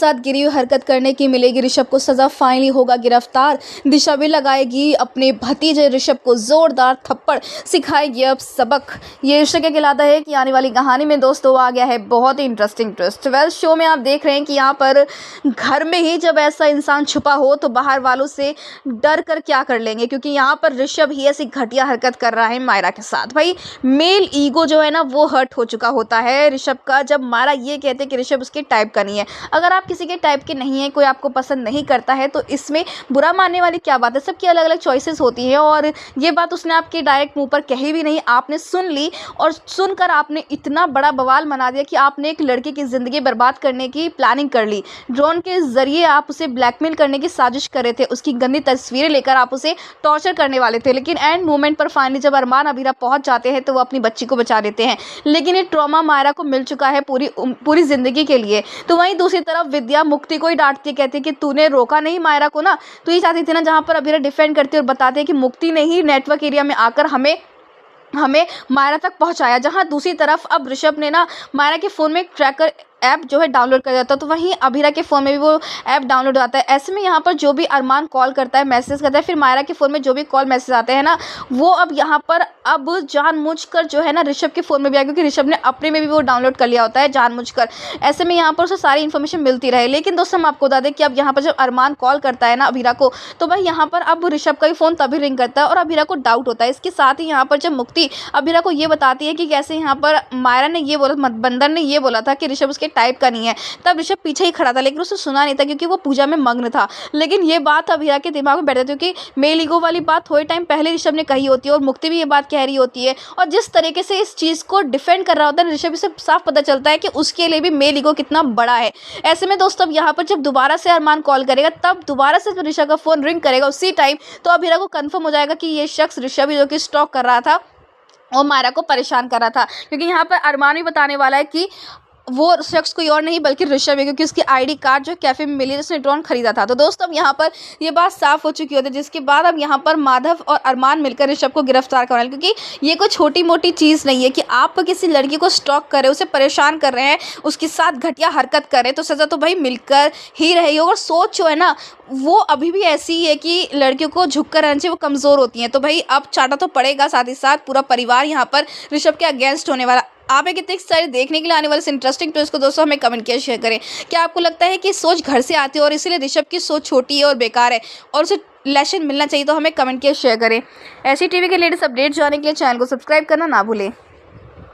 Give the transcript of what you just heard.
साथ गिरी हुई हरकत करने की मिलेगी ऋषभ को सजा, फाइनली होगा गिरफ्तार। दिशा भी लगाएगी अपने भतीजे ऋषभ को जोरदार थप्पड़, सिखाएगी अब सबक। ये ऋषभ क्या कहलाता है कि आने वाली कहानी में दोस्तों आ गया है बहुत ही इंटरेस्टिंग ट्विस्ट। वेल, शो में आप देख रहे हैं कि यहाँ पर घर में ही जब ऐसा इंसान छुपा हो तो बाहर वालों से डर कर क्या कर लेंगे, क्योंकि यहाँ पर ऋषभ ही ऐसी घटिया हरकत कर रहा है मायरा के साथ। भाई, मेल ईगो जो है ना वो हर्ट हो चुका होता है ऋषभ का, जब मायरा ये कहते कि ऋषभ उसके टाइप का नहीं है। अगर आप किसी के टाइप के नहीं है, कोई आपको पसंद नहीं करता है, तो इसमें बुरा मानने वाली क्या बात है। सबकी अलग अलग चॉइसेस होती हैं और ये बात उसने आपके डायरेक्ट मुंह पर कही भी नहीं, आपने सुन ली और सुनकर आपने इतना बड़ा बवाल मना दिया कि आपने एक लड़के की ज़िंदगी बर्बाद करने की प्लानिंग कर ली। ड्रोन के ज़रिए आप उसे ब्लैकमेल करने की साजिश कर रहे थे, उसकी गंदी तस्वीरें लेकर आप उसे टॉर्चर करने वाले थे, लेकिन एंड मोमेंट पर फाइनली जब अरमान अबीरा पहुंच जाते हैं तो वो अपनी बच्ची को बचा देते हैं। लेकिन ये ट्रॉमा मायरा को मिल चुका है पूरी ज़िंदगी के लिए। तो वहीं दूसरी तरफ विद्या मुक्ति को ही डांटती, कहती कि तूने रोका नहीं मायरा को ना, तो ये चाहती थी ना जहाँ पर अबीरा डिफेंड करती और बताते हैं कि मुक्ति ने ही नेटवर्क एरिया में आकर हमें मायरा तक पहुंचाया। जहां दूसरी तरफ अब ऋषभ ने ना मायरा के फ़ोन में एक ट्रैकर ऐप जो है डाउनलोड कर जाता है, तो वहीं अबीरा के फ़ोन में भी वो ऐप डाउनलोड आता है। ऐसे में यहाँ पर जो भी अरमान कॉल करता है, मैसेज करता है, फिर मायरा के फ़ोन में जो भी कॉल मैसेज आते हैं ना, वो अब यहाँ पर अब जानबूझकर जो है ना ऋषभ के फ़ोन में भी आया, क्योंकि ऋषभ ने अपने में भी वो डाउनलोड कर लिया होता है जानबूझकर। ऐसे में यहाँ पर उसे सारी इन्फॉर्मेशन मिलती रहे। लेकिन दोस्तों, हम आपको बता दें कि अब यहाँ पर जब अरमान कॉल करता है ना अबीरा को, तो भाई यहाँ पर अब ऋषभ का भी फ़ोन तभी रिंग करता है और अबीरा को डाउट होता है। इसके साथ ही यहाँ पर जब मुक्ति अबीरा को ये बताती है कि कैसे यहाँ पर मायरा ने ये बोला, बंदर ने ये बोला था कि ऋषभ उसके टाइप का नहीं है, तब ऋषभ पीछे ही खड़ा था, लेकिन उसे सुना नहीं था क्योंकि वो पूजा में मग्न था। लेकिन ये बात अबीरा के दिमाग में बैठ जाती है, क्योंकि मेल ईगो वाली बात थोड़े टाइम पहले ऋषभ ने कही होती है और मुक्ति भी ये बात कह रही होती है, और जिस तरीके से इस चीज़ को डिफेंड कर रहा होता है ऋषभ, इसे साफ पता चलता है कि उसके लिए भी मेल ईगो कितना बड़ा है। ऐसे में दोस्तों, अब यहाँ पर जब दोबारा से अरमान कॉल करेगा, तब दोबारा से जब ऋषभ का फ़ोन रिंग करेगा उसी टाइम, तो अबीरा को कन्फर्म हो जाएगा कि ये शख्स ऋषभ ही जो कि स्टॉक कर रहा था और मायरा को परेशान कर रहा था। क्योंकि यहाँ पर अरमान भी बताने वाला है कि वो शख्स कोई और नहीं बल्कि ऋषभ है, क्योंकि उसकी आईडी कार्ड जो कैफे में मिली जिसने ड्रोन खरीदा था। तो दोस्तों, अब यहाँ पर ये बात साफ हो चुकी होती है, जिसके बाद अब यहाँ पर माधव और अरमान मिलकर ऋषभ को गिरफ्तार करवाएं, क्योंकि ये कोई छोटी मोटी चीज़ नहीं है कि आप किसी लड़की को स्टॉक कर रहे हैं, उसे परेशान कर रहे हैं, उसके साथ घटिया हरकत कर रहे हैं, तो सज़ा तो भाई मिलकर ही रहेगी। और सोच जो है ना वो अभी भी ऐसी ही है कि लड़कियों को झुक कर रहने से वो कमज़ोर होती हैं। तो भाई अब चाटा तो पड़ेगा, साथ ही साथ पूरा परिवार यहाँ पर ऋषभ के अगेंस्ट होने वाला। आप एक इतने सारे देखने के लिए आने वाले इस इंटरेस्टिंग ट्विस्ट को दोस्तों हमें कमेंट किया शेयर करें। क्या आपको लगता है कि सोच घर से आती है और इसीलिए ऋषभ की सोच छोटी है और बेकार है और उसे लेसन मिलना चाहिए? तो हमें कमेंट किया शेयर करें। ऐसी टीवी के लेटेस्ट अपडेट जानने के लिए चैनल को सब्सक्राइब करना ना भूलें।